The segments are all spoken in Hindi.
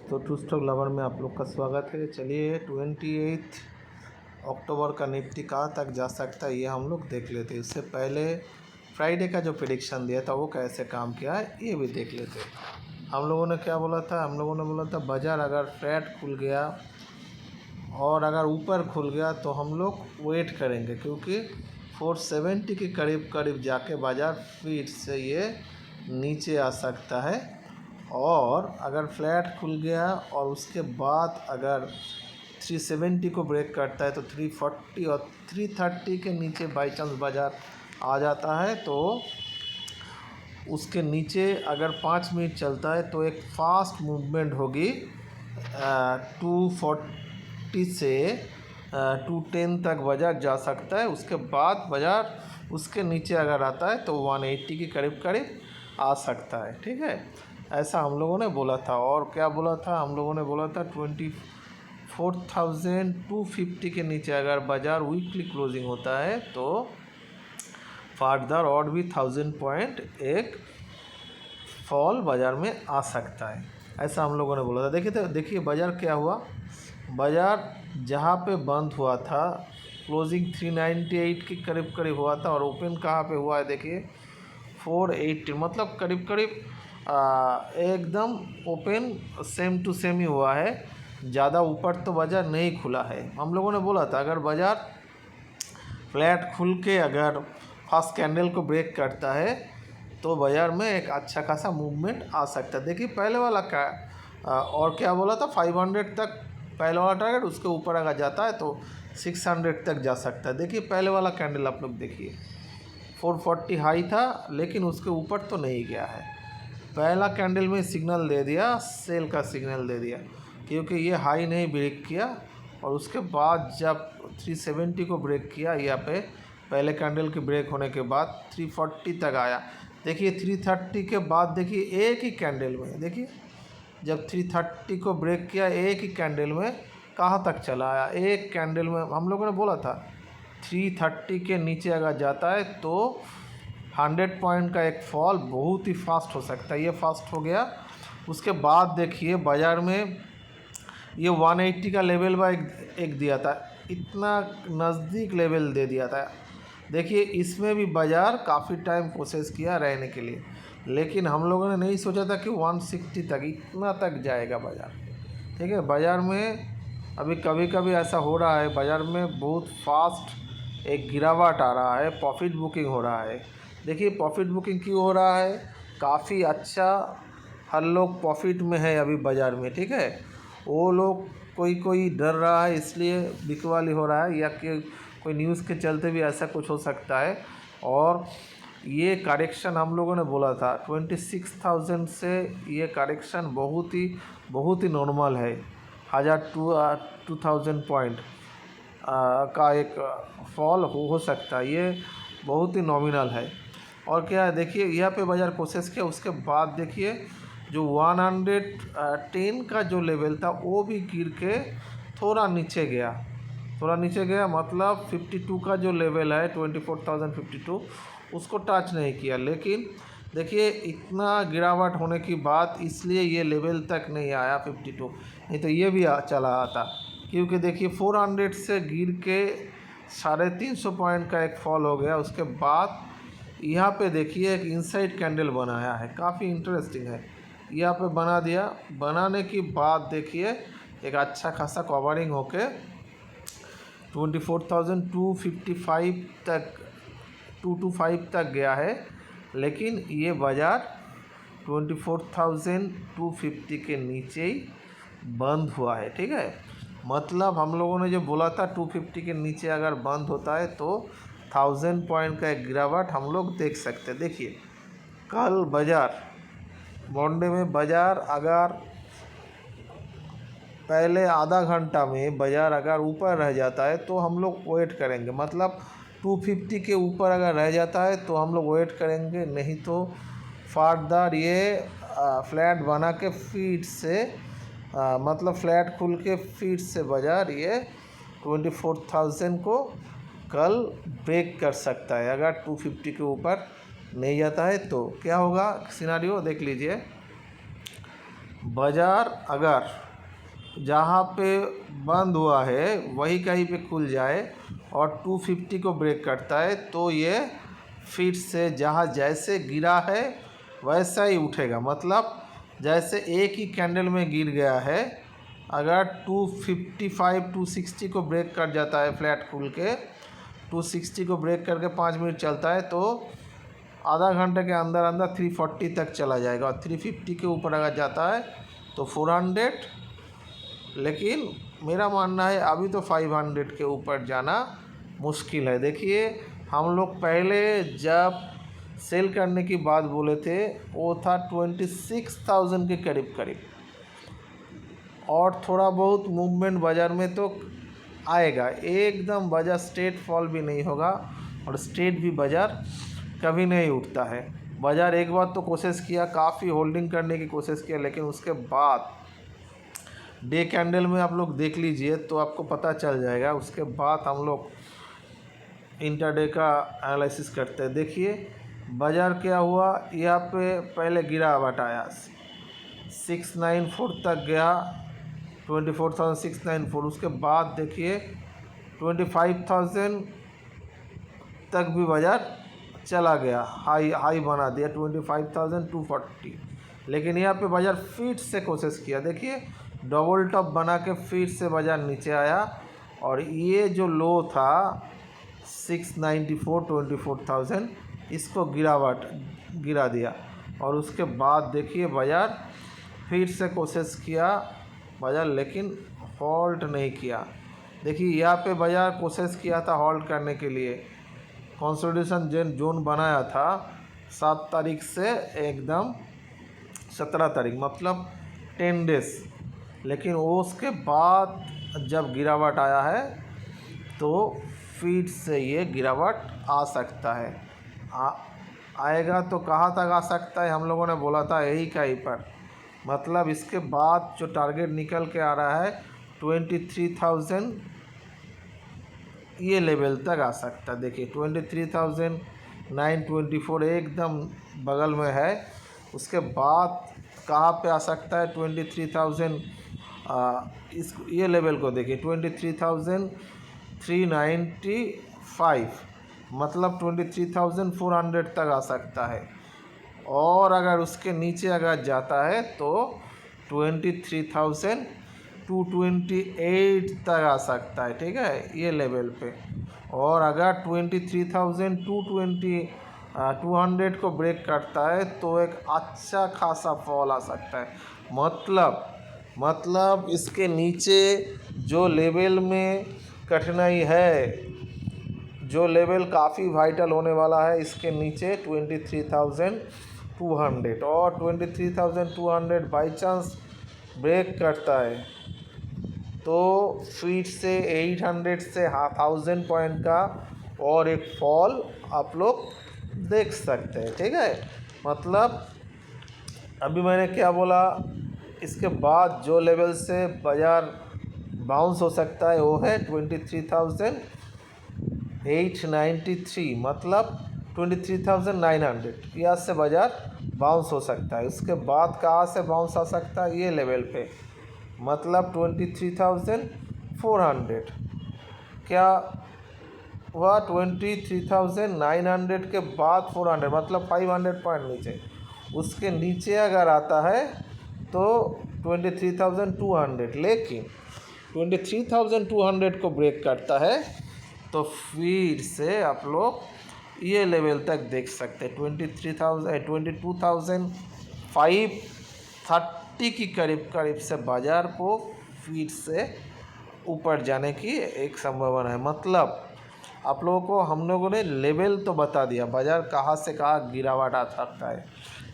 तो टू स्टॉक लवर में आप लोग का स्वागत है। चलिए 28 अक्टूबर का निफ्टी कहाँ तक जा सकता है ये हम लोग देख लेते हैं। इससे पहले फ्राइडे का जो प्रेडिक्शन दिया था वो कैसे काम किया है ये भी देख लेते हैं। हम लोगों ने क्या बोला था? हम लोगों ने बोला था बाज़ार अगर फ्लैट खुल गया और अगर ऊपर खुल गया तो हम लोग वेट करेंगे, क्योंकि 470 के करीब करीब जाके बाज़ार फिर से ये नीचे आ सकता है। और अगर फ्लैट खुल गया और उसके बाद अगर 370 को ब्रेक करता है तो 340 और 330 के नीचे बाई चांस बाज़ार आ जाता है तो उसके नीचे अगर 5 मिनट चलता है तो एक फास्ट मूवमेंट होगी 240 से 210 तक बाज़ार जा सकता है। उसके बाद बाज़ार उसके नीचे अगर आता है तो 180 के करीब करीब आ सकता है। ठीक है, ऐसा हम लोगों ने बोला था। और क्या बोला था? हम लोगों ने बोला था 24,250 के नीचे अगर बाज़ार वीकली क्लोजिंग होता है तो फर्दर और भी 1000 पॉइंट एक फॉल बाज़ार में आ सकता है, ऐसा हम लोगों ने बोला था। देखिए बाज़ार क्या हुआ। बाज़ार जहाँ पे बंद हुआ था क्लोजिंग 398 के करीब करीब हुआ था और ओपन कहाँ पे हुआ है देखिए 480, मतलब करीब करीब एकदम ओपन सेम टू सेम ही हुआ है। ज़्यादा ऊपर तो बाज़ार नहीं खुला है। हम लोगों ने बोला था अगर बाज़ार फ्लैट खुल के अगर फर्स्ट कैंडल को ब्रेक करता है तो बाज़ार में एक अच्छा खासा मूवमेंट आ सकता है। देखिए पहले वाला का और क्या बोला था 500 तक पहले वाला टारगेट, उसके ऊपर अगर जाता है तो 600 तक जा सकता है। देखिए पहले वाला कैंडल आप लोग देखिए 440 हाई था लेकिन उसके ऊपर तो नहीं गया है। पहला कैंडल में सिग्नल दे दिया, सेल का सिग्नल दे दिया, क्योंकि ये हाई नहीं ब्रेक किया। और उसके बाद जब 370 को ब्रेक किया यहाँ पे पहले कैंडल के ब्रेक होने के बाद 340 तक आया। देखिए 330 के बाद देखिए एक ही कैंडल में, देखिए जब 330 को ब्रेक किया एक ही कैंडल में कहाँ तक चला आया। एक कैंडल में हम लोगों ने बोला था 330 के नीचे अगर जाता है तो 100 पॉइंट का एक फॉल बहुत ही फास्ट हो सकता है। ये फास्ट हो गया। उसके बाद देखिए बाज़ार में ये 180 का लेवल बा एक दिया था, इतना नज़दीक लेवल दे दिया था। देखिए इसमें भी बाज़ार काफ़ी टाइम कोशिश किया रहने के लिए, लेकिन हम लोगों ने नहीं सोचा था कि 160 तक इतना तक जाएगा बाज़ार। ठीक है, बाज़ार में अभी कभी कभी ऐसा हो रहा है, बाज़ार में बहुत फास्ट एक गिरावट आ रहा है, प्रॉफिट बुकिंग हो रहा है। देखिए प्रॉफिट बुकिंग क्यों हो रहा है? काफ़ी अच्छा हर लोग प्रॉफिट में है अभी बाज़ार में। ठीक है, वो लोग कोई डर रहा है इसलिए बिकवाली हो रहा है, या कि कोई न्यूज़ के चलते भी ऐसा कुछ हो सकता है। और ये करेक्शन हम लोगों ने बोला था 26,000 से ये करेक्शन बहुत ही नॉर्मल है। 2000 पॉइंट का एक फॉल हो सकता है, ये बहुत ही नॉमिनल है। और क्या है देखिए यहाँ पे बाज़ार कोशिश किया, उसके बाद देखिए जो 110 का जो लेवल था वो भी गिर के थोड़ा नीचे गया, मतलब 52 का जो लेवल है 24,052 उसको टच नहीं किया। लेकिन देखिए इतना गिरावट होने की बात इसलिए ये लेवल तक नहीं आया 52, नहीं तो ये भी चला आता। क्योंकि देखिए 400 से गिर के 350 पॉइंट का एक फॉल हो गया। उसके बाद यहाँ पे देखिए एक इनसाइड कैंडल बनाया है, काफ़ी इंटरेस्टिंग है। यहाँ पे बना दिया, बनाने की बाद देखिए एक अच्छा खासा कवरिंग होके 24,255 तक 225 तक गया है। लेकिन ये बाज़ार 24,250 के नीचे ही बंद हुआ है। ठीक है, मतलब हम लोगों ने जो बोला था 250 के नीचे अगर बंद होता है तो 1000 पॉइंट का एक गिरावट हम लोग देख सकते हैं। देखिए कल बाज़ार मॉन्डे में बाज़ार अगर पहले आधा घंटा में बाज़ार अगर ऊपर रह जाता है तो हम लोग वेट करेंगे, मतलब 250 के ऊपर अगर रह जाता है तो हम लोग वेट करेंगे, नहीं तो फर्दर ये फ्लैट बना के फिर से मतलब फ्लैट खुल के फिर से बाज़ार ये 24,000 को कल ब्रेक कर सकता है। अगर 250 के ऊपर नहीं जाता है तो क्या होगा सिनारियो देख लीजिए। बाज़ार अगर जहाँ पे बंद हुआ है वही कहीं पे खुल जाए और 250 को ब्रेक करता है तो ये फिर से जहाँ जैसे गिरा है वैसा ही उठेगा। मतलब जैसे एक ही कैंडल में गिर गया है, अगर 255 260 को ब्रेक कर जाता है फ्लैट खुल के, 260 को ब्रेक करके 5 मिनट चलता है तो आधा घंटे के अंदर अंदर 340 तक चला जाएगा और 350 के ऊपर अगर जाता है तो 400। लेकिन मेरा मानना है अभी तो 500 के ऊपर जाना मुश्किल है। देखिए हम लोग पहले जब सेल करने की बात बोले थे वो था 26,000 के करीब करीब, और थोड़ा बहुत मूवमेंट बाज़ार में तो आएगा। एकदम बाज़ार स्ट्रेट फॉल भी नहीं होगा और स्ट्रेट भी बाज़ार कभी नहीं उठता है। बाज़ार एक बार तो कोशिश किया, काफ़ी होल्डिंग करने की कोशिश किया, लेकिन उसके बाद डे कैंडल में आप लोग देख लीजिए तो आपको पता चल जाएगा। उसके बाद हम लोग इंट्राडे का एनालिसिस करते हैं। देखिए बाज़ार क्या हुआ, यहाँ पे पहले गिरावट आया, 694 तक गया, 24,694। उसके बाद देखिए 25,000 तक भी बाज़ार चला गया, हाई बना दिया 25,240। लेकिन यहाँ पे बाज़ार फिर से कोशिश किया, देखिए डबल टॉप बना के फिर से बाज़ार नीचे आया और ये जो लो था 694 24,000 इसको गिरा दिया। और उसके बाद देखिए बाज़ार फिर से कोशिश किया बाज़ार, लेकिन हॉल्ट नहीं किया। देखिए यहाँ पे बाज़ार कोशिश किया था हॉल्ट करने के लिए, कंसोलिडेशन जोन बनाया था 7 तारीख से एकदम 17 तारीख, मतलब 10 डेज। लेकिन वो उसके बाद जब गिरावट आया है तो फिर से ये गिरावट आ सकता है। आएगा तो कहाँ तक आ सकता है, हम लोगों ने बोला था यही कहीं पर। मतलब इसके बाद जो टारगेट निकल के आ रहा है 23,000 ये लेवल तक आ सकता है। देखिए 23,924 एकदम बगल में है। उसके बाद कहाँ पे आ सकता है 23,000, इस ये लेवल को देखिए 23,395, मतलब 23,400 तक आ सकता है। और अगर उसके नीचे अगर जाता है तो 23,228 तक आ सकता है, ठीक है, ये लेवल पे। और अगर 23,200 को ब्रेक करता है तो एक अच्छा खासा फॉल आ सकता है। मतलब इसके नीचे जो लेवल में कठिनाई है, जो लेवल काफ़ी वाइटल होने वाला है, इसके नीचे 23,200, और 23,200 बाई चांस ब्रेक करता है तो फिर से 800 से 1000 पॉइंट का और एक फॉल आप लोग देख सकते हैं, ठीक है। मतलब अभी मैंने क्या बोला, इसके बाद जो लेवल से बाज़ार बाउंस हो सकता है वो है 23,893, मतलब 23,900, यहाँ से बाज़ार बाउंस हो सकता है। उसके बाद कहाँ से बाउंस आ सकता है, ये लेवल पे, मतलब 23,400। क्या हुआ 23,900 के बाद 400, मतलब 500 पॉइंट नीचे। उसके नीचे अगर आता है तो 23,200, लेकिन 23,200 को ब्रेक करता है तो फिर से आप लोग ये लेवल तक देख सकते हैं 22,530 की करीब से बाज़ार को फिर से ऊपर जाने की एक संभावना है। मतलब आप लोगों को हम लोगों ने लेवल तो बता दिया, बाज़ार कहाँ से कहाँ गिरावट आ सकता है।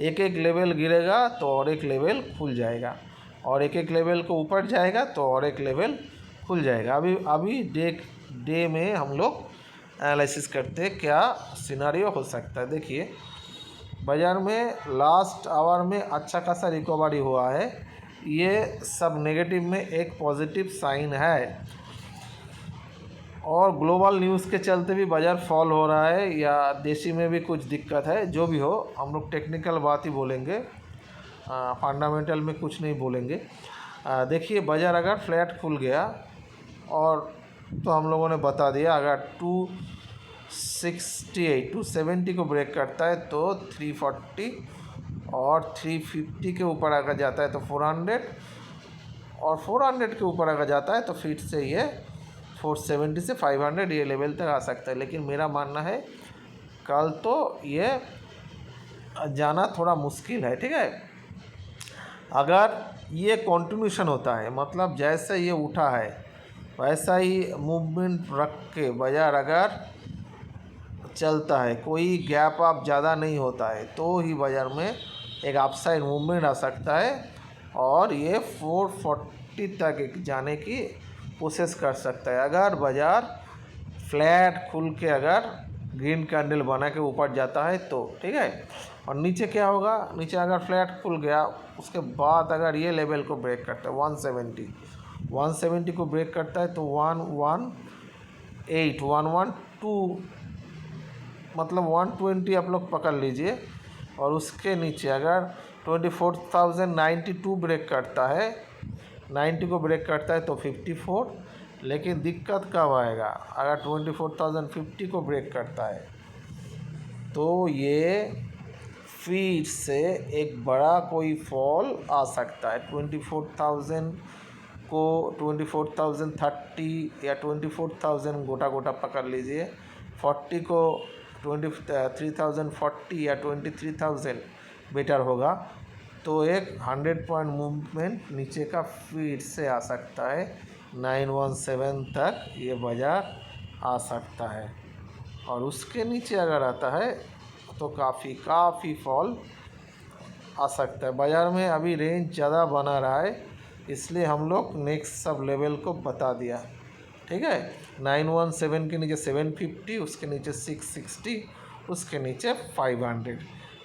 एक एक लेवल गिरेगा तो और एक लेवल खुल जाएगा, और एक एक लेवल को ऊपर जाएगा तो और एक लेवल खुल जाएगा। अभी डे में हम लोग एनालिसिस करते हैं क्या सिनारियो हो सकता है। देखिए बाज़ार में लास्ट आवर में अच्छा खासा रिकवरी हुआ है, ये सब नेगेटिव में एक पॉजिटिव साइन है। और ग्लोबल न्यूज़ के चलते भी बाज़ार फॉल हो रहा है, या देशी में भी कुछ दिक्कत है, जो भी हो हम लोग टेक्निकल बात ही बोलेंगे। फंडामेंटल में कुछ नहीं बोलेंगे। देखिए बाज़ार अगर फ्लैट खुल गया और तो हम लोगों ने बता दिया अगर 270 को ब्रेक करता है तो 340 और 350 के ऊपर अगर जाता है तो 400 और 400 के ऊपर अगर जाता है तो फिर से ये 470 से 500 ये लेवल तक आ सकता है। लेकिन मेरा मानना है कल तो ये जाना थोड़ा मुश्किल है, ठीक है। अगर ये कंटिन्यूशन होता है मतलब जैसे ये उठा है वैसा ही मूवमेंट रख के बाज़ार अगर चलता है, कोई गैप अप ज़्यादा नहीं होता है तो ही बाज़ार में एक अपसाइड मूवमेंट आ सकता है और ये 440 तक जाने की कोशिश कर सकता है। अगर बाज़ार फ्लैट खुल के अगर ग्रीन कैंडल बना के ऊपर जाता है तो, ठीक है। और नीचे क्या होगा, नीचे अगर फ्लैट खुल गया उसके बाद अगर ये लेवल को ब्रेक करता है 170 को ब्रेक करता है तो 118 112 मतलब 120 आप लोग पकड़ लीजिए। और उसके नीचे अगर 24,092 ब्रेक करता है, 90 को ब्रेक करता है तो 54। लेकिन दिक्कत कब आएगा, अगर 24,050 को ब्रेक करता है तो ये फिर से एक बड़ा कोई फॉल आ सकता है। 24,000 को 24,030 या 24,000 गोटा पकड़ लीजिए। 40 को 23,040 या 23,000 बेटर होगा तो एक 100 पॉइंट मूवमेंट नीचे का फिर से आ सकता है। 917 तक ये बाज़ार आ सकता है और उसके नीचे अगर आता है तो काफ़ी फॉल आ सकता है। बाज़ार में अभी रेंज ज़्यादा बना रहा है इसलिए हम लोग नेक्स्ट सब लेवल को बता दिया, ठीक है। 917 के नीचे 750, उसके नीचे 660, उसके नीचे 500,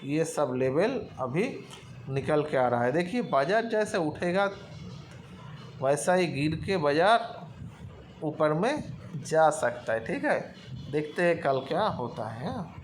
ये सब लेवल अभी निकल के आ रहा है। देखिए बाज़ार जैसे उठेगा वैसा ही गिर के बाज़ार ऊपर में जा सकता है, ठीक है। देखते हैं कल क्या होता है।